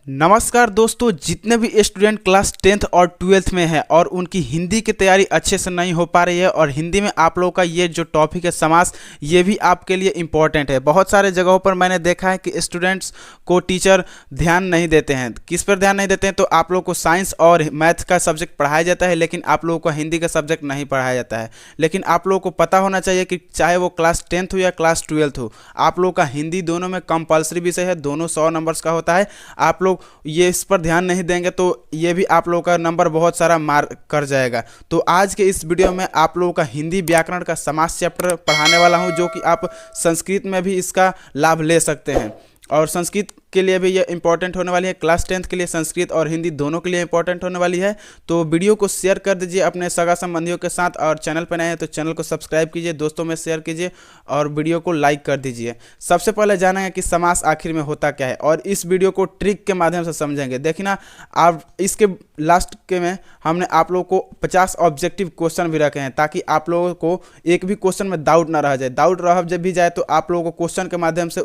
नमस्कार दोस्तों, जितने भी स्टूडेंट क्लास 10th और 12th में है और उनकी हिंदी की तैयारी अच्छे से नहीं हो पा रही है और हिंदी में आप लोगों का ये जो टॉपिक है समास, ये भी आपके लिए इम्पॉर्टेंट है। बहुत सारे जगहों पर मैंने देखा है कि स्टूडेंट्स को टीचर ध्यान नहीं देते हैं। किस पर ध्यान नहीं देते हैं? तो आप लोग को साइंस और मैथ का सब्जेक्ट पढ़ाया जाता है, लेकिन आप लोगों को हिंदी का सब्जेक्ट नहीं पढ़ाया जाता है। लेकिन आप लोगों को पता होना चाहिए कि चाहे वो क्लास 10th हो या क्लास 12th हो, आप लोगों का हिंदी दोनों में कंपल्सरी विषय है, दोनों 100 नंबर्स का होता है। आप लोग ये इस पर ध्यान नहीं देंगे तो ये भी आप लोगों का नंबर बहुत सारा मार कर जाएगा। तो आज के इस वीडियो में आप लोगों का हिंदी व्याकरण का समास चैप्टर पढ़ाने वाला हूं, जो कि आप संस्कृत में भी इसका लाभ ले सकते हैं और संस्कृत के लिए भी ये इंपॉर्टेंट होने वाली है। क्लास 10th के लिए संस्कृत और हिंदी दोनों के लिए इंपॉर्टेंट होने वाली है। तो वीडियो को शेयर कर दीजिए अपने सगा संबंधियों के साथ, और चैनल पर नए हैं तो चैनल को सब्सक्राइब कीजिए, दोस्तों में शेयर कीजिए और वीडियो को लाइक कर दीजिए। सबसे पहले जानेंगे कि समास आखिर में होता क्या है और इस वीडियो को ट्रिक के माध्यम से समझेंगे। देखिए ना, आप इसके लास्ट के में हमने आप लोगों को 50 ऑब्जेक्टिव क्वेश्चन भी रखे हैं, ताकि आप लोगों को एक भी क्वेश्चन में डाउट ना रह जाए। डाउट रह जब भी जाए तो आप लोगों को क्वेश्चन के माध्यम से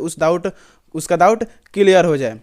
उसका डाउट क्लियर हो जाए।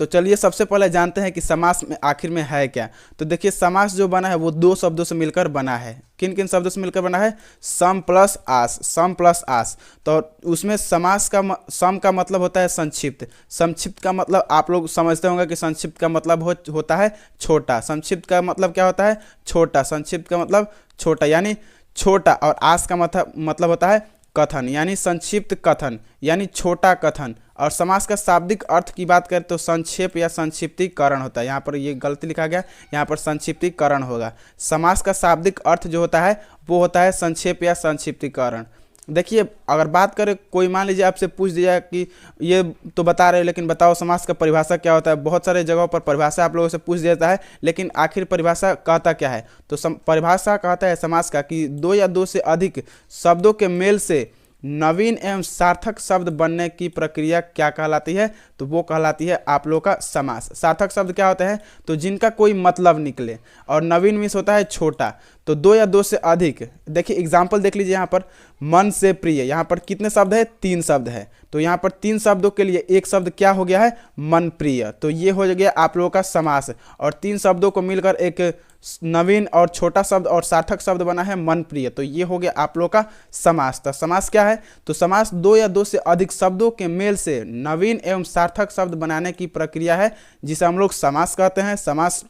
तो चलिए सबसे पहले जानते हैं कि समास में आखिर में है क्या। तो देखिए, समास जो बना है वो दो शब्दों से मिलकर बना है। किन किन शब्दों से मिलकर बना है? सम प्लस आस, सम प्लस आस। तो उसमें समास का सम का मतलब होता है संक्षिप्त। संक्षिप्त का मतलब आप लोग समझते होंगे कि संक्षिप्त का मतलब होता है छोटा। संक्षिप्त का मतलब क्या होता है? छोटा। संक्षिप्त का मतलब छोटा यानी छोटा। और आस का मतलब होता है कथन, यानी संक्षिप्त कथन यानी छोटा कथन। और समास का शाब्दिक अर्थ की बात करें तो संक्षेप या संक्षिप्तीकरण होता है। यहाँ पर ये गलती लिखा गया, यहाँ पर संक्षिप्तीकरण होगा। समास का शाब्दिक अर्थ जो होता है वो होता है संक्षेप या संक्षिप्तीकरण। देखिए, अगर बात करें, कोई मान लीजिए आपसे पूछ दिया कि ये तो बता रहे हो लेकिन बताओ समास का परिभाषा क्या होता है। बहुत सारे जगहों पर परिभाषा आप लोगों से पूछ देता है, लेकिन आखिर परिभाषा कहता क्या है? तो परिभाषा कहता है समास का कि दो या दो से अधिक शब्दों के मेल से नवीन एवं सार्थक शब्द बनने की प्रक्रिया क्या कहलाती है? तो वो कहलाती है आप लोगों का समास। सार्थक शब्द क्या होते हैं? तो जिनका कोई मतलब निकले। और नवीन मीन्स होता है छोटा। तो दो या दो से अधिक। देखिए एग्जाम्पल देख लीजिए, यहाँ पर मन से प्रिय, यहाँ पर कितने शब्द है? 3 शब्द है। तो यहाँ पर 3 शब्दों के लिए एक शब्द क्या हो गया है? मन प्रिय। तो ये हो गया आप लोगों का समास। और 3 शब्दों को मिलकर एक नवीन और छोटा शब्द और सार्थक शब्द बना है मन प्रिय। तो ये हो गया आप लोगों का समास। तो समास क्या है? तो समास दो या दो से अधिक शब्दों के मेल से नवीन एवं सार्थक शब्द बनाने की प्रक्रिया है, जिसे हम लोग समास कहते हैं। समास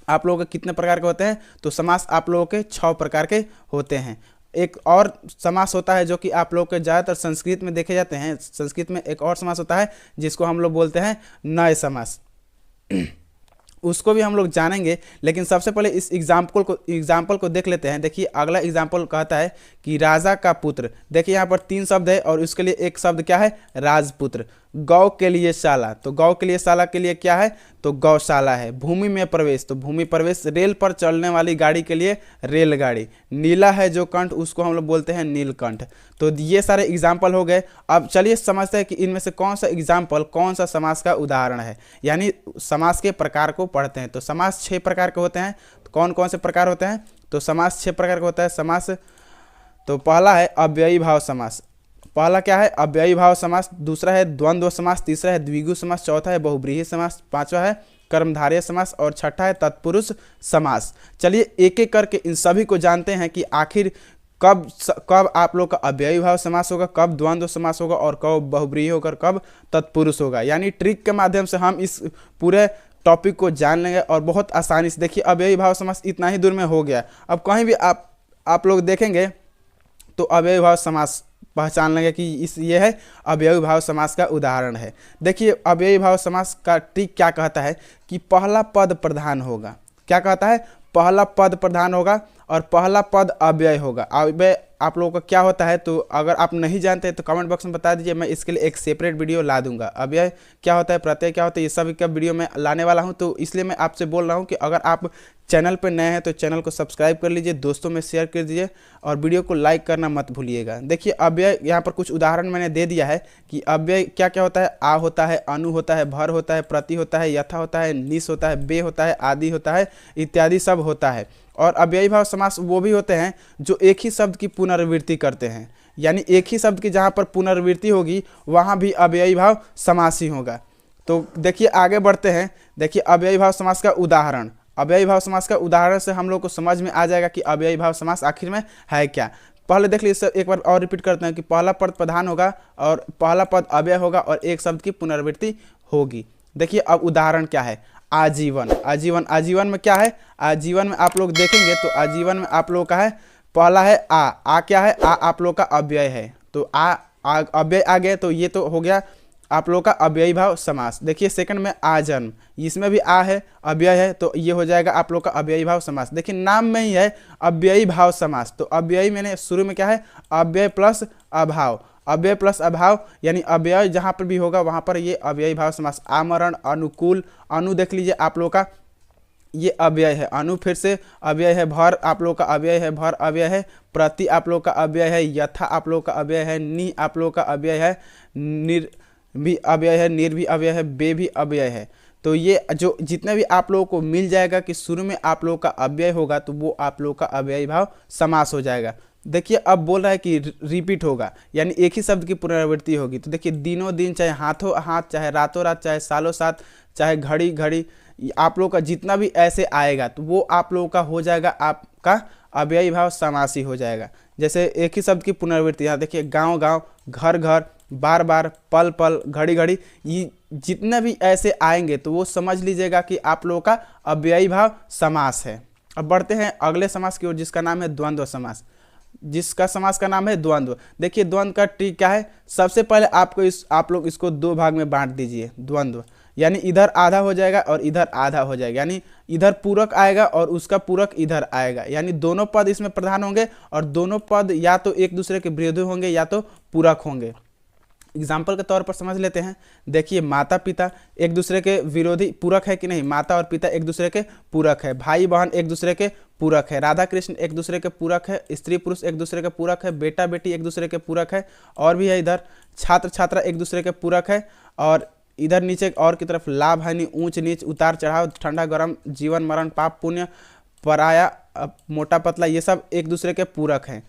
आप लोगों के कितने प्रकार के होते हैं? तो समास आप लोगों के 6 प्रकार के होते हैं। एक और समास होता है जो कि आप लोग के ज़्यादातर संस्कृत में देखे जाते हैं। संस्कृत में एक और समास होता है जिसको हम लोग बोलते हैं नए समास। उसको भी हम लोग जानेंगे, लेकिन सबसे पहले इस एग्जाम्पल को देख लेते हैं। देखिए, अगला एग्जाम्पल कहता है कि राजा का पुत्र। देखिए यहाँ पर 3 शब्द है और उसके लिए एक शब्द क्या है? राजपुत्र। गौ के लिए शाला, तो गौ के लिए शाला के लिए क्या है? तो गौशाला है। भूमि में प्रवेश, तो भूमि प्रवेश। रेल पर चलने वाली गाड़ी के लिए रेलगाड़ी। नीला है जो कंठ, उसको हम लोग बोलते हैं नीलकंठ। तो ये सारे एग्जाम्पल हो गए। अब चलिए समझते हैं कि इनमें से कौन सा एग्जाम्पल कौन सा समास का उदाहरण है, यानी समास के प्रकार को पढ़ते हैं। तो समास 6 प्रकार के होते हैं। तो कौन कौन से प्रकार होते हैं? तो समास 6 प्रकार का होता है समास। तो पहला है अव्ययी भाव समास। पहला क्या है? अव्ययी भाव समास। दूसरा है द्वंद्व समास। तीसरा है द्विगु समास। चौथा है बहुब्रीहि समास। पांचवा है कर्मधारय समास और छठा है तत्पुरुष समास। चलिए एक एक करके इन सभी को जानते हैं कि आखिर कब आप लोग का अव्ययी भाव समास होगा, कब द्वंद्व समास होगा और कब बहुब्रीहि होकर कब तत्पुरुष होगा। यानी ट्रिक के माध्यम से हम इस पूरे टॉपिक को जान लेंगे और बहुत आसानी से। देखिए, अव्ययी भाव समास इतना ही दूर में हो गया। अब कहीं भी आप लोग देखेंगे तो अव्ययी भाव समास पहचान लेंगे कि ये है अव्ययी भाव समास का उदाहरण है। देखिए, अव्ययी भाव समास का ट्रिक क्या कहता है कि पहला पद प्रधान होगा। क्या कहता है? पहला पद प्रधान होगा और पहला पद अव्यय होगा। अव्यय आप लोगों का क्या होता है? तो अगर आप नहीं जानते तो कमेंट बॉक्स में बता दीजिए, मैं इसके लिए एक सेपरेट वीडियो ला दूंगा। अव्यय क्या होता है, प्रत्यय क्या होता है, ये सब का वीडियो मैं लाने वाला हूं। तो इसलिए मैं आपसे बोल रहा हूं कि अगर आप चैनल पर नए हैं तो चैनल को सब्सक्राइब कर लीजिए, दोस्तों में शेयर कर दीजिए और वीडियो को लाइक करना मत भूलिएगा। देखिए, अव्यय यहाँ पर कुछ उदाहरण मैंने दे दिया है कि अव्यय क्या क्या होता है। आ होता है, अनु होता है, भर होता है, प्रति होता है, यथा होता है, निस होता है, बे होता है, आदि होता है, इत्यादि सब होता है। और अव्ययी भाव समास वो भी होते हैं जो एक ही शब्द की पुनरावृत्ति करते हैं, यानी एक ही शब्द की जहाँ पर पुनरावृत्ति होगी वहाँ भी अव्ययी भाव समास ही होगा। तो देखिए आगे बढ़ते हैं। देखिए अव्ययी भाव समास का उदाहरण, अव्ययी भाव समास का उदाहरण से हम लोग को समझ में आ जाएगा कि अव्ययी भाव समास आखिर में है क्या। पहले देख लीजिए, एक बार और रिपीट करते हैं कि पहला पद प्रधान होगा और पहला पद अव्यय होगा और एक शब्द की पुनरावृत्ति होगी। देखिए अब उदाहरण क्या है, आजीवन। आजीवन, आजीवन में क्या है, आजीवन में आप लोग देखेंगे तो आजीवन में आप लोग का है पहला है आ क्या है, आ आप लोग का अव्यय है। तो आ अव्यय आ गए तो ये तो हो गया आप लोग का अव्ययी भाव समास। देखिए सेकंड में आजन्म, इसमें भी आ है, अव्यय है, तो ये हो जाएगा आप लोग का अव्ययी भाव समास। देखिए नाम में ही है अव्ययी भाव समास, तो अव्ययी मैंने शुरू में क्या है, अव्यय प्लस अभाव, अव्यय प्लस अभाव यानी अव्यय जहाँ पर भी होगा वहाँ पर ये अव्ययी भाव समास। आमरण, अनुकूल, अनु देख लीजिए आप लोग का ये अव्यय है, अनु फिर से अव्यय है, भर आप लोग का अव्यय है, भर अव्यय है, प्रति आप लोग का अव्यय है, यथा आप लोग का अव्यय है, नि आप लोग का अव्यय है, निर भी अव्यय है, निर भी अव्यय है, बे भी अव्यय है। तो ये जो जितने भी आप लोगों को मिल जाएगा कि शुरू में आप लोग का अव्यय होगा तो वो आप लोग का अव्ययी भाव समास हो जाएगा। देखिए अब बोल रहा है कि रिपीट होगा यानी एक ही शब्द की पुनरावृत्ति होगी। तो देखिए दिनों दिन, चाहे हाथों हाथ, चाहे रातों रात, चाहे सालों साल, चाहे घड़ी घड़ी, आप लोग का जितना भी ऐसे आएगा तो वो आप लोगों का हो जाएगा आपका अव्ययी भाव समासी हो जाएगा। जैसे एक ही शब्द की पुनरावृत्ति, यहाँ देखिए गांव गांव, घर घर, बार बार, पल पल, घड़ी घड़ी, ये जितने भी ऐसे आएंगे तो वो समझ लीजिएगा कि आप लोगों का अव्ययी भाव समास है। अब बढ़ते हैं अगले समास की ओर जिसका नाम है द्वंद्व समास, जिसका समास का नाम है द्वंद्व। देखिए द्वंद्व का ट्रिक क्या है, सबसे पहले आपको आप लोग इसको दो भाग में बांट दीजिए। द्वंद्व यानी इधर आधा हो जाएगा और इधर आधा हो जाएगा, यानी इधर पूरक आएगा और उसका पूरक इधर आएगा, यानी दोनों पद इसमें प्रधान होंगे और दोनों पद या तो एक दूसरे के विरोधी होंगे या तो पूरक होंगे। एग्जाम्पल के तौर पर समझ लेते हैं। देखिए माता पिता एक दूसरे के विरोधी, पूरक है कि नहीं, माता और पिता एक दूसरे के पूरक है, भाई बहन एक दूसरे के पूरक है, राधा कृष्ण एक दूसरे के पूरक है, स्त्री पुरुष एक दूसरे के पूरक है, बेटा बेटी एक दूसरे के पूरक है, और भी है इधर छात्र छात्रा एक दूसरे के पूरक है, और इधर नीचे और की तरफ लाभ हानि, ऊंच नीच, उतार चढ़ाव, ठंडा गर्म, जीवन मरण, पाप पुण्य, पराया मोटा पतला, ये सब एक दूसरे के पूरक हैं।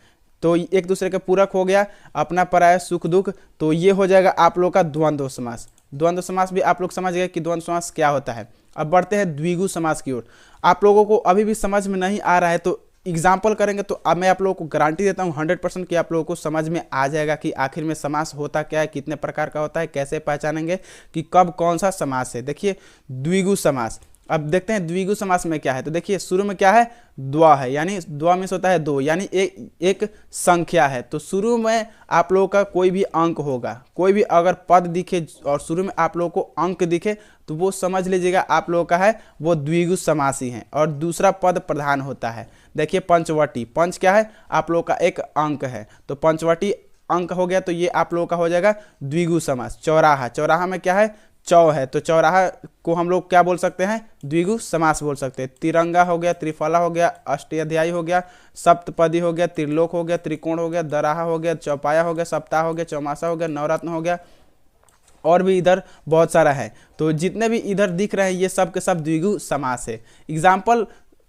तो एक दूसरे के पूरक हो गया, अपना पराया सुख दुख, तो ये हो जाएगा आप लोग का द्वंद्व समास। द्वंद्व समास भी आप लोग समझ गए कि द्वंद्व समास क्या होता है। अब बढ़ते हैं द्विगु समास की ओर। आप लोगों को अभी भी समझ में नहीं आ रहा है तो एग्जाम्पल करेंगे तो अब मैं आप लोगों को गारंटी देता हूँ 100% कि आप लोगों को समझ में आ जाएगा कि आखिर में समास होता क्या है, कितने प्रकार का होता है, कैसे पहचानेंगे कि कब कौन सा समास है। देखिए द्विगु समास, अब देखते हैं द्विगु समास में क्या है। तो देखिए शुरू में क्या है, द्वा है, यानी द्वा में होता है दो, यानी एक संख्या है। तो शुरू में आप लोगों का कोई भी अंक होगा, कोई भी अगर पद दिखे और शुरू में आप लोगों को अंक दिखे तो वो समझ लीजिएगा आप लोगों का है वो द्विगु समासी है, और दूसरा पद प्रधान होता है। देखिए पंचवटी, पंच क्या है, आप लोगों का एक अंक है, तो पंचवटी अंक हो गया, तो ये आप लोगों का हो जाएगा द्विगु समास। चौराहा, चौराहा में क्या है, चौ है, तो चौराहा को हम लोग क्या बोल सकते हैं, द्विगु समास बोल सकते हैं। तिरंगा हो गया, त्रिफला हो गया, अष्टाध्यायी हो गया, सप्तपदी हो गया, त्रिलोक हो गया, त्रिकोण हो गया, दराहा हो गया, चौपाया हो गया, सप्ताह हो गया, चौमासा हो गया, नवरत्न हो गया, और भी इधर बहुत सारा है। तो जितने भी इधर दिख रहे हैं ये सब के सब द्विगु समास है। एग्जाम्पल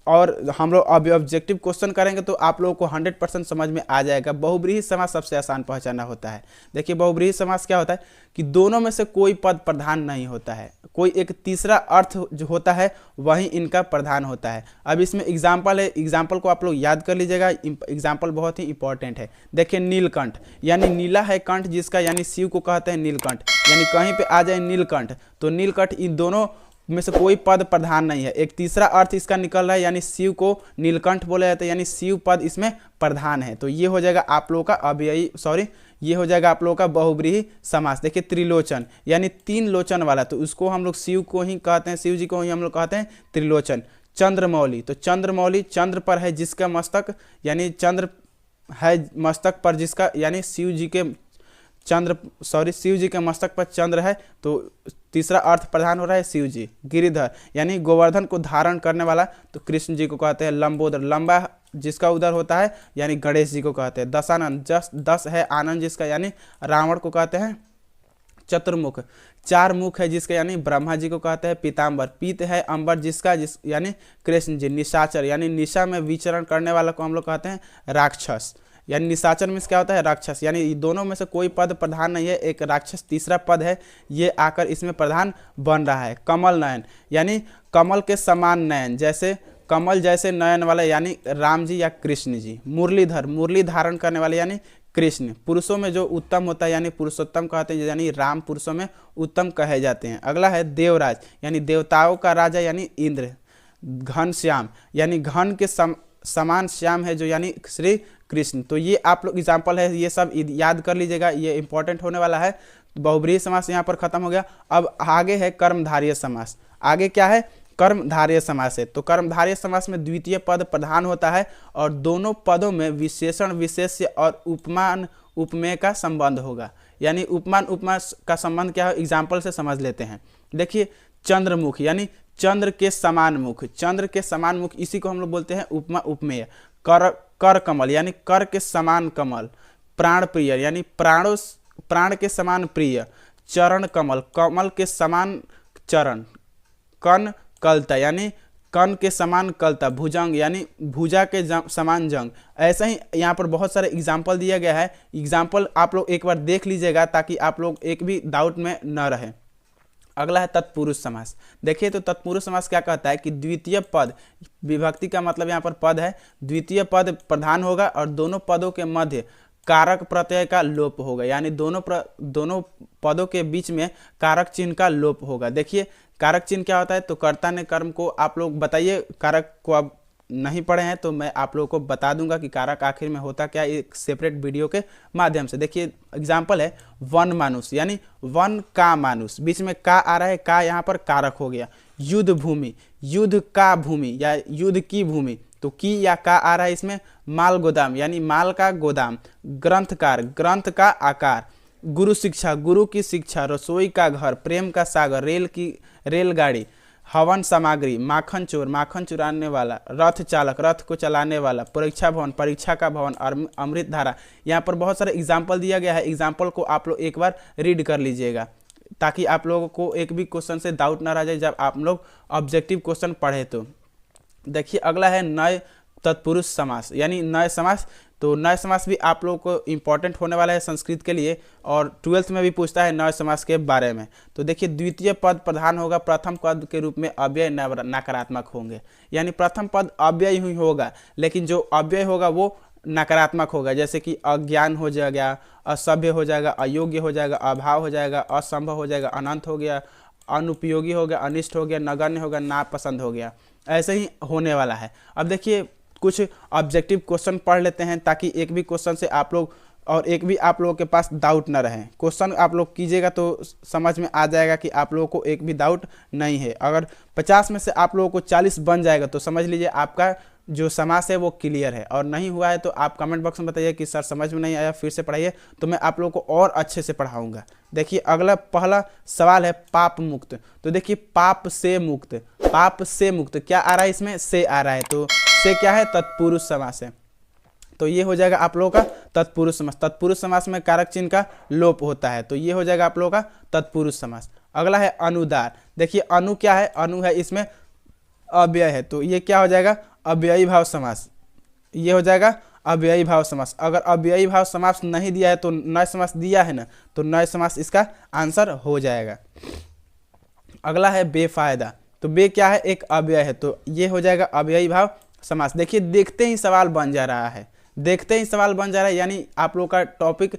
और हम लोग अभी ऑब्जेक्टिव क्वेश्चन करेंगे तो आप लोगों को 100% समझ में आ जाएगा। बहुब्रीहि समास सबसे आसान पहचाना होता है। देखिए बहुब्रीहि समास क्या होता है कि दोनों में से कोई पद प्रधान नहीं होता है, कोई एक तीसरा अर्थ जो होता है वही इनका प्रधान होता है। अब इसमें एग्जाम्पल है, एग्जाम्पल को आप लोग याद कर लीजिएगा, एग्जाम्पल बहुत ही इंपॉर्टेंट है। देखिए नीलकंठ, यानी नीला है कंठ जिसका, यानी शिव को कहते हैं नीलकंठ, यानी कहीं पे आ जाए नीलकंठ तो नीलकंठ, इन दोनों में से कोई पद प्रधान नहीं है। एक तीसरा अर्थ इसका निकल रहा है, यानी शिव को नीलकंठ बोला जाता है, यानी शिव पद इसमें प्रधान है। तो ये हो जाएगा आप लोगों का अव्ययी, ये हो जाएगा आप लोगों का बहुब्रीहि समास। देखिए त्रिलोचन, यानी तीन लोचन वाला, तो उसको हम लोग शिव को ही कहते हैं, शिव जी को ही हम लोग कहते हैं त्रिलोचन। चंद्रमौली, तो चंद्रमौली चंद्र पर है जिसका मस्तक, यानी चंद्र है मस्तक पर जिसका, यानी शिव जी के शिव जी के मस्तक पर चंद्र है, तो तीसरा अर्थ प्रधान हो रहा है शिव जी। गिरिधर, यानी गोवर्धन को धारण करने वाला, तो कृष्ण जी को कहते हैं लंबोदर, लंबा जिसका उधर होता है, यानी गणेश जी को कहते हैं। दशानन, 10 है आनंद जिसका, यानी रावण को कहते हैं। चतुर्मुख, 4 मुख है जिसका, यानी ब्रह्मा जी को कहते हैं। पीताम्बर, पीत है अंबर जिसका, यानी कृष्ण जी। निशाचर, यानी निशा में विचरण करने वाला को हम लोग कहते हैं राक्षस, यानी निशाचर मीन्स क्या होता है, राक्षस, यानी दोनों में से कोई पद प्रधान नहीं है, एक राक्षस तीसरा पद है, ये आकर इसमें प्रधान बन रहा है। कमल नयन, यानी कमल के समान नयन, जैसे कमल जैसे नयन वाले यानी राम जी या कृष्ण जी। मुरलीधर, मुरली धारण करने वाले यानी कृष्ण। पुरुषों में जो उत्तम होता है यानी पुरुषोत्तम कहते हैं, यानी राम पुरुषों में उत्तम कहे जाते हैं। अगला है देवराज, यानी देवताओं का राजा यानी इंद्र। घनश्याम, यानी घन के समान श्याम है जो यानी श्री कृष्ण। तो ये आप लोग एग्जाम्पल है, ये सब याद कर लीजिएगा, ये इंपॉर्टेंट होने वाला है। बहुब्रीहि समास यहाँ पर खत्म हो गया। अब आगे है कर्मधारय समास। आगे क्या है, कर्मधारय समास है। तो कर्मधारय समास में द्वितीय पद प्रधान होता है और दोनों पदों में विशेषण विशेष्य और उपमान उपमेय का संबंध होगा। यानी उपमान उपमा का संबंध क्या है, एग्जाम्पल से समझ लेते हैं। देखिए चंद्रमुख, यानी चंद्र के समान मुख, चंद्र के समान मुख, इसी को हम लोग बोलते हैं उपमा उपमेय। कर कमल, यानी कर के समान कमल। प्राण प्रिय, यानी प्राण के समान प्रिय। चरण कमल, कमल के समान चरण। कन कलता, यानी कन के समान कलता। भुजंग, यानी भुजा के समान जंग। ऐसे ही यहाँ पर बहुत सारे एग्जाम्पल दिया गया है, एग्जाम्पल आप लोग एक बार देख लीजिएगा ताकि आप लोग एक भी डाउट में न रहे। अगला है तत्पुरुष समास। देखिए तो तत्पुरुष समास क्या कहता है कि द्वितीय पद, विभक्ति का मतलब यहाँ पर पद है, द्वितीय पद प्रधान होगा और दोनों पदों के मध्य कारक प्रत्यय का लोप होगा, यानी दोनों पदों के बीच में कारक चिन्ह का लोप होगा। देखिए कारक चिन्ह क्या होता है, तो कर्ता ने कर्म को आप लोग बताइए, कारक को अब नहीं पढ़े हैं तो मैं आप लोगों को बता दूंगा कि कारक आखिर में होता क्या, एक सेपरेट वीडियो के माध्यम से। देखिए एग्जाम्पल है वन मानुष, यानी वन का मानुष, बीच में का आ रहा है, का यहाँ पर कारक हो गया। युद्ध भूमि, युद्ध का भूमि या युद्ध की भूमि, तो की या का आ रहा है इसमें। माल गोदाम, यानी माल का गोदाम। ग्रंथकार, ग्रंथ का आकार। गुरु शिक्षा, गुरु की शिक्षा। रसोई का घर। प्रेम का सागर, रेलगाड़ी। हवन सामग्री, माखन चोर, माखन चुराने वाला। रथ चालक, रथ को चलाने वाला। परीक्षा भवन, परीक्षा का भवन। अमृत धारा। यहाँ पर बहुत सारे एग्जाम्पल दिया गया है, एग्जाम्पल को आप लोग एक बार रीड कर लीजिएगा ताकि आप लोगों को एक भी क्वेश्चन से डाउट ना रह जाए जब आप लोग ऑब्जेक्टिव क्वेश्चन पढ़े तो। देखिए अगला है नए तत्पुरुष समास, यानी नए समास। तो नए समास भी आप लोगों को इंपॉर्टेंट होने वाला है संस्कृत के लिए, और 12th में भी पूछता है नए समास के बारे में। तो देखिए द्वितीय पद प्रधान होगा, प्रथम पद के रूप में अव्यय नकारात्मक होंगे, यानी प्रथम पद अव्यय ही होगा लेकिन जो अव्यय होगा वो नकारात्मक होगा। जैसे कि अज्ञान हो जाएगा, असभ्य हो जाएगा, अयोग्य हो जाएगा, अभाव हो जाएगा, असंभव हो जाएगा, अनंत हो गया, अनुपयोगी हो गया, अनिष्ट हो गया, नगण्य हो गया, नापसंद हो गया। ऐसे ही होने वाला है। अब देखिए कुछ ऑब्जेक्टिव क्वेश्चन पढ़ लेते हैं ताकि एक भी क्वेश्चन से आप लोग और एक भी आप लोगों के पास डाउट ना रहे। क्वेश्चन आप लोग कीजिएगा तो समझ में आ जाएगा कि आप लोगों को एक भी डाउट नहीं है। अगर 50 में से आप लोगों को 40 बन जाएगा तो समझ लीजिए आपका जो समास है वो क्लियर है। और नहीं हुआ है तो आप कमेंट बॉक्स में बताइए कि सर समझ में नहीं आया, फिर से पढ़ाइए, तो मैं आप लोगों को और अच्छे से पढ़ाऊंगा। देखिए अगला पहला सवाल है पाप मुक्त। तो देखिए पाप से मुक्त, पाप से मुक्त क्या आ रहा है, इसमें से आ रहा है, तो से क्या है, तत्पुरुष समास है। तो ये हो जाएगा आप लोगों का तत्पुरुष समास। तत्पुरुष समास में कारक चिन्ह का लोप होता है, तो ये हो जाएगा आप लोगों का तत्पुरुष समास। अगला है अनुदार। देखिए अनु क्या है, अनु है इसमें अव्यय है, तो ये क्या हो जाएगा, अव्ययी भाव समास। ये हो जाएगा अव्ययी भाव समास। अगर अव्ययी भाव समास नहीं दिया है तो नए समास दिया है ना, तो नए समास इसका आंसर हो जाएगा। अगला है बेफायदा। तो बे क्या है, एक अव्यय है, तो ये हो जाएगा अव्ययी भाव समास। देखिए देखते ही सवाल बन जा रहा है, देखते ही सवाल बन जा रहा है, यानी आप लोग का टॉपिक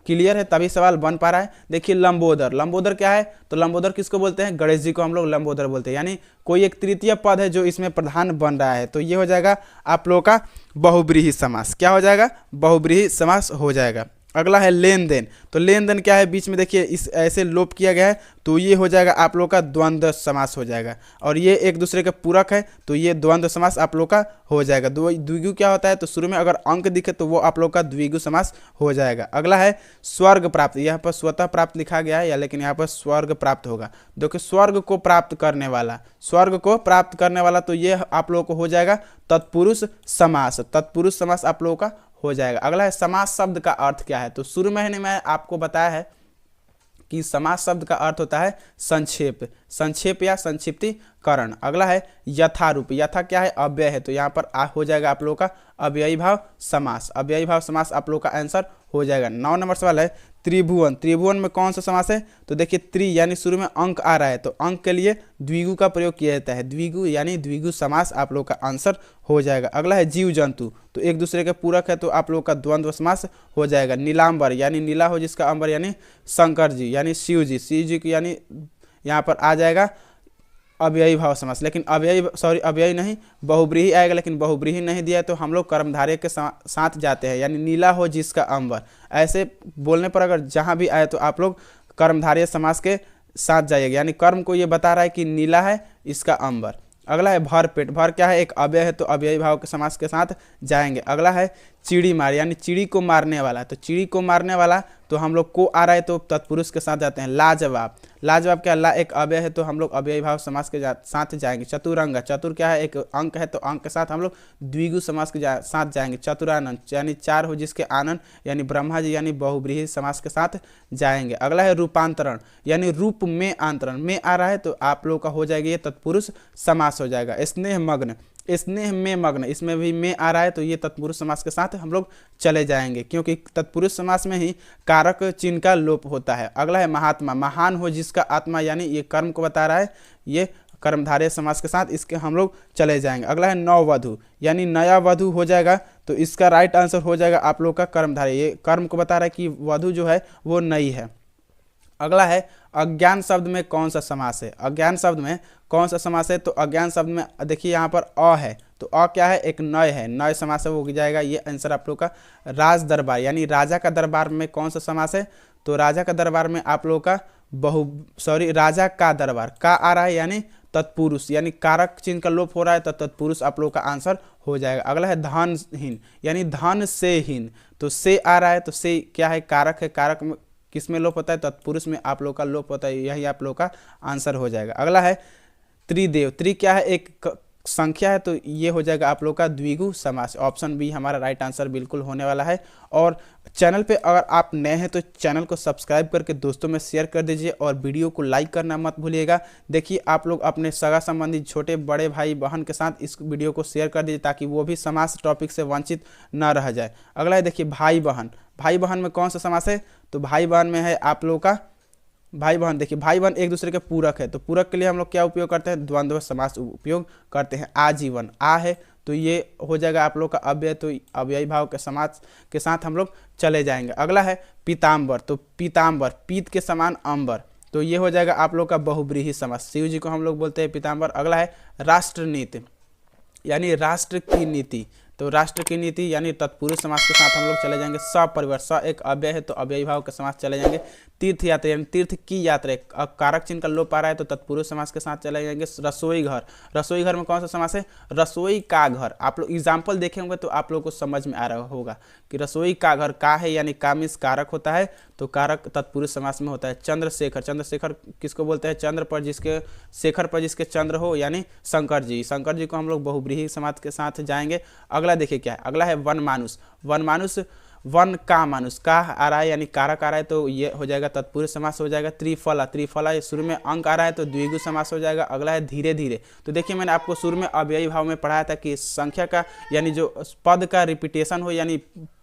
क्लियर है तभी सवाल बन पा रहा है। देखिए लंबोदर, लंबोदर क्या है, तो लंबोदर किसको बोलते हैं, गणेश जी को हम लोग लंबोदर बोलते हैं, यानी कोई एक तृतीय पद है जो इसमें प्रधान बन रहा है। तो ये हो जाएगा आप लोगों का बहुब्रीहि समास। क्या हो जाएगा, बहुब्रीहि समास हो जाएगा। अगला है लेन देन। तो लेन देन क्या है, बीच में देखिए इस ऐसे लोप किया गया है, तो ये हो जाएगा आप लोग का द्वंद्व समास हो जाएगा, और ये एक दूसरे के पूरक है, तो ये द्वंद्व समास आप लोग का हो जाएगा। द्विगु क्या होता है, तो शुरू में अगर अंक दिखे तो वो आप लोग का द्विगु समास हो जाएगा। अगला है स्वर्ग प्राप्त। यहाँ पर स्वतः प्राप्त लिखा गया है या लेकिन यहाँ पर स्वर्ग प्राप्त होगा। देखिए स्वर्ग को प्राप्त करने वाला, स्वर्ग को प्राप्त करने वाला, तो ये आप लोगों को हो जाएगा तत्पुरुष समास। तत्पुरुष समास आप लोगों का हो जाएगा। अगला है समास शब्द का अर्थ क्या है। तो शुरू में मैंने आपको बताया है कि समास शब्द का अर्थ होता है संक्षेप, संक्षेप या संक्षिप्तीकरण। अगला है यथारूप। यथा क्या है? अव्यय है, तो यहाँ पर हो जाएगा आप लोगों का अव्ययी भाव समास। अव्ययी भाव समास आप लोगों का आंसर हो जाएगा। 9 नंबर सवाल है त्रिभुवन। त्रिभुवन में कौन सा समास है? तो देखिए त्रि यानी शुरू में अंक आ रहा है, तो अंक के लिए द्विगु का प्रयोग किया जाता है। द्विगु यानी द्विगु समास आप लोग का आंसर हो जाएगा। अगला है जीव जंतु, तो एक दूसरे के पूरक है, तो आप लोग का द्वंद्व समास हो जाएगा। नीलांबर यानी नीला हो जिसका अंबर यानी शंकर जी यानी शिव जी। शिव जी की यानी यहाँ पर आ जाएगा अव्ययी भाव समास, लेकिन अव्ययी नहीं, बहुब्रीही आएगा, लेकिन बहुब्रीही नहीं दिया है, तो हम लोग कर्मधारय के साथ जाते हैं, यानी नीला हो जिसका अंबर। ऐसे बोलने पर अगर जहाँ भी आए तो आप लोग कर्मधारय समास के साथ जाइएगा, यानी कर्म को ये बता रहा है कि नीला है इसका अंबर। अगला है भरपेट। भर क्या है? एक अव्यय है, तो अव्ययी भाव के समास के साथ जाएंगे। अगला है चिड़ी मार यानी चिड़ी को मारने वाला, तो चिड़ी को मारने वाला तो हम लोग को आ रहा है तो तत्पुरुष के साथ जाते हैं। लाजवाब। लाजवाब क्या? ला एक अव्यय है, तो हम लोग अव्ययी भाव समास के साथ जाएंगे। चतुरंग। चतुर क्या है? एक अंक है, तो अंक के साथ हम लोग द्विगु समास के साथ जाएंगे। चतुरानंद यानी चार हो जिसके आनंद यानी ब्रह्मा जी यानी बहुब्रीही समास के साथ जाएंगे। अगला है रूपांतरण यानी रूप में अंतरण। में आ रहा है तो आप लोग का हो जाएगा ये तत्पुरुष समास हो जाएगा। स्नेह मग्न। स्नेह में मग्न, इसमें भी में आ रहा है तो ये तत्पुरुष समास के साथ हम लोग चले जाएंगे, क्योंकि तत्पुरुष समास में ही कारक चिन्ह का लोप होता है। अगला है महात्मा। महान हो जिसका आत्मा यानी ये कर्म को बता रहा है, ये कर्मधारय समास के साथ इसके हम लोग चले जाएंगे। अगला है नववधु यानी नया वधु हो जाएगा, तो इसका राइट आंसर हो जाएगा आप लोग का कर्मधारय। ये कर्म को बता रहा है कि वधु जो है वो नई है। अगला है अज्ञान शब्द में कौन सा समास है? अज्ञान शब्द में कौन सा समास है? तो अज्ञान शब्द में देखिए यहाँ पर अ है, तो अ क्या है? एक नय है, नय समास है, वो हो जाएगा ये आंसर आप लोग का राज दरबार यानी राजा का दरबार में कौन सा समास है? तो राजा का दरबार में आप लोग का राजा का दरबार का आ रहा है यानी तत्पुरुष, यानी कारक चिन्ह का लोप हो रहा है, तो तत्पुरुष आप लोग का आंसर हो जाएगा। अगला है धनहीन यानी धन से हीन, तो से आ रहा है, तो से क्या है? कारक है। कारक में किस में लोप होता है? तत्पुरुष में आप लोग का लोप होता है, यही आप लोग का आंसर हो जाएगा। अगला है त्रिदेव। त्रि क्या है? एक संख्या है, तो ये हो जाएगा आप लोग का द्विगु समास। ऑप्शन बी हमारा राइट आंसर बिल्कुल होने वाला है। और चैनल पे अगर आप नए हैं तो चैनल को सब्सक्राइब करके दोस्तों में शेयर कर दीजिए और वीडियो को लाइक करना मत भूलिएगा। देखिए आप लोग अपने सगा संबंधी छोटे बड़े भाई बहन के साथ इस वीडियो को शेयर कर दीजिए, ताकि वो भी समास टॉपिक से वंचित न रह जाए। अगला है देखिए भाई बहन। भाई बहन में कौन सा समास है? तो भाई बहन में है आप लोग का भाई बहन। देखिए भाई बहन एक दूसरे के पूरक है, तो पूरक के लिए हम लोग क्या उपयोग करते हैं? द्वंद्व समास उपयोग करते हैं। आजीवन आ है, तो ये हो जाएगा आप लोग का अव्यय, तो अव्ययी भाव के समास के साथ हम लोग चले जाएंगे। अगला है पीताम्बर। तो पीताम्बर पीत के समान अंबर, तो ये हो जाएगा आप लोग का बहुब्रीही समास। शिव जी को हम लोग बोलते हैं पीताम्बर। अगला है राष्ट्रनीति यानी राष्ट्र की नीति, तो राष्ट्र की नीति यानी तत्पुरुष समास के साथ हम लोग चले जाएंगे। सपरिवार। स एक अव्यय है, तो अव्ययी भाव के समास चले जाएंगे। तीर्थ यात्रा यानी तीर्थ की यात्रा, कारक चिन्ह का लोप आ रहा है, तो तत्पुरुष समास के साथ चले जाएंगे। रसोई घर। रसोई घर में कौन सा समास है? रसोई का घर। आप लोग एग्जाम्पल देखे होंगे तो आप लोग को समझ में आ रहा होगा कि रसोई का घर का है यानी का मीन्स कारक होता है, तो कारक तत्पुरुष समास में होता है। चंद्रशेखर। चंद्रशेखर किसको बोलते हैं? चंद्र पर जिसके शेखर पर जिसके चंद्र हो यानी शंकर जी। शंकर जी को हम लोग बहुब्रीही समास के साथ जाएंगे। अगला देखिए क्या है? अगला है वन मानुष। वन मानुष वन का मानुष का आ रहा है यानी कारक आ रहा है, तो ये हो जाएगा तत्पुरुष समास हो जाएगा। त्रिफला। त्रिफला शुरू में अंक आ रहा है, तो द्विगु समास हो जाएगा। अगला है धीरे धीरे। तो देखिए मैंने आपको शुरू में अव्ययी भाव में पढ़ाया था कि संख्या का यानी जो पद का रिपीटेशन हो यानी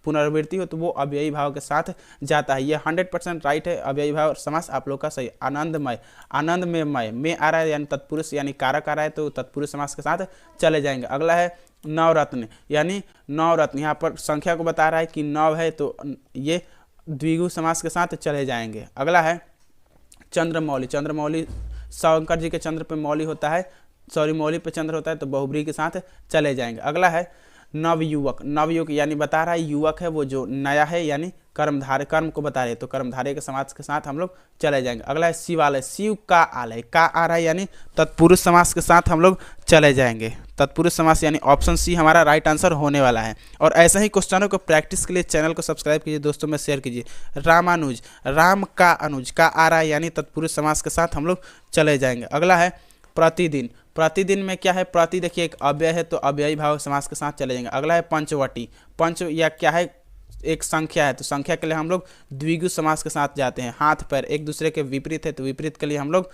पुनरावृत्ति हो, तो वो अव्ययी भाव के साथ जाता है। ये 100% राइट है। अव्ययी भाव समास आप लोग का सही। आनंदमय। आनंद में मय में आ रहा है यानी तत्पुरुष यानी कारक आ रहा है, तो तत्पुरुष समास के साथ चले जाएंगे। अगला है नवरत्न यानी नवरत्न, यहाँ पर संख्या को बता रहा है कि नव है, तो ये द्विगु समास के साथ चले जाएंगे। अगला है चंद्रमौली। चंद्रमौली शंकर जी के चंद्र पे मौली होता है, मौली पे चंद्र होता है, तो बहुब्रीही के साथ चले जाएंगे। अगला है नवयुवक। नवयुवक यानी बता रहा है युवक है वो जो नया है, यानी कर्मधारय कर्म को बता रहे, तो कर्मधारय के समास के साथ हम लोग चले जाएंगे। अगला है शिवालय। शिव का आलय का आ रहा है यानी तत्पुरुष समास के साथ हम लोग चले जाएंगे। तत्पुरुष समास यानी ऑप्शन सी हमारा राइट आंसर होने वाला है। और ऐसा ही क्वेश्चनों को प्रैक्टिस के लिए चैनल को सब्सक्राइब कीजिए, दोस्तों में शेयर कीजिए। रामानुज। राम का अनुज का आ रहा है यानी तत्पुरुष समास के साथ हम लोग चले जाएंगे। अगला है प्रतिदिन। प्रतिदिन में क्या है? प्रति देखिए एक अव्यय है, तो अव्ययी भाव समास के साथ चले जाएंगे। अगला है पंचवटी। पंच या क्या है? एक संख्या है तो संख्या के लिए हम लोग द्विगु समास के साथ जाते हैं। हाथ पैर एक दूसरे के विपरीत है तो विपरीत के लिए हम लोग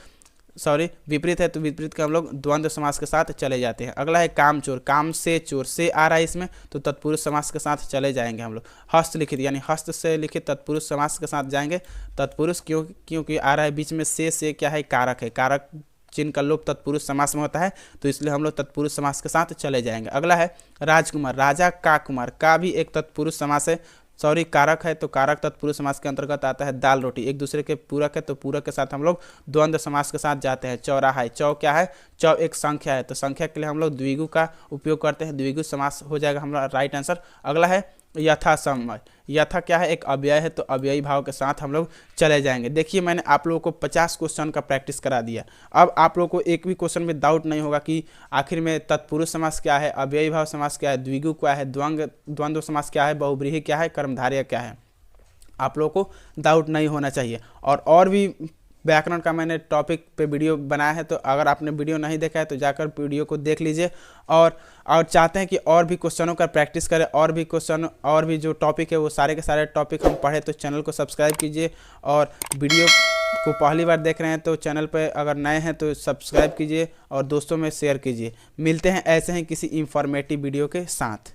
विपरीत है तो विपरीत का हम लोग द्वंद्व समास के साथ चले जाते हैं। अगला है काम चोर, काम से चोर से आ रहा है इसमें तो तत्पुरुष समास के साथ चले जाएंगे हम लोग। हस्तलिखित यानी हस्त से लिखित तत्पुरुष समास के साथ जाएंगे। तत्पुरुष क्योंकि आ रहा है बीच में से क्या है कारक है, कारक चिन्ह का लोप तत्पुरुष समास में होता है तो इसलिए हम लोग तत्पुरुष समास के साथ चले जाएंगे। अगला है राजकुमार, राजा का कुमार, का भी एक तत्पुरुष समास है, कारक है तो कारक तत्पुरुष समास के अंतर्गत आता है। दाल रोटी एक दूसरे के पूरक है तो पूरक के साथ हम लोग द्वंद्व समास के साथ जाते हैं। चौराहा है, चौ क्या है, चौ एक संख्या है तो संख्या के लिए हम लोग द्विगु का उपयोग करते हैं, द्विगु समास हो जाएगा हमारा राइट आंसर। अगला है यथासमय, यथा क्या है एक अव्यय है तो अव्ययी भाव के साथ हम लोग चले जाएंगे। देखिए मैंने आप लोगों को 50 क्वेश्चन का प्रैक्टिस करा दिया। अब आप लोगों को एक भी क्वेश्चन में डाउट नहीं होगा कि आखिर में तत्पुरुष समास क्या है, अव्ययी भाव समास क्या है, द्विगु क्या है, द्वंद्व समास क्या है, बहुब्रीहि क्या है, कर्मधारय क्या है, आप लोगों को डाउट नहीं होना चाहिए। और भी व्याकरण का मैंने टॉपिक पे वीडियो बनाया है तो अगर आपने वीडियो नहीं देखा है तो जाकर वीडियो को देख लीजिए। और चाहते हैं कि और भी क्वेश्चनों का प्रैक्टिस करें, और भी क्वेश्चन और भी जो टॉपिक है वो सारे के सारे टॉपिक हम पढ़े तो चैनल को सब्सक्राइब कीजिए। और वीडियो को पहली बार देख रहे हैं तो चैनल पे अगर नए हैं तो सब्सक्राइब कीजिए और दोस्तों में शेयर कीजिए। मिलते हैं ऐसे ही किसी इंफॉर्मेटिव वीडियो के साथ।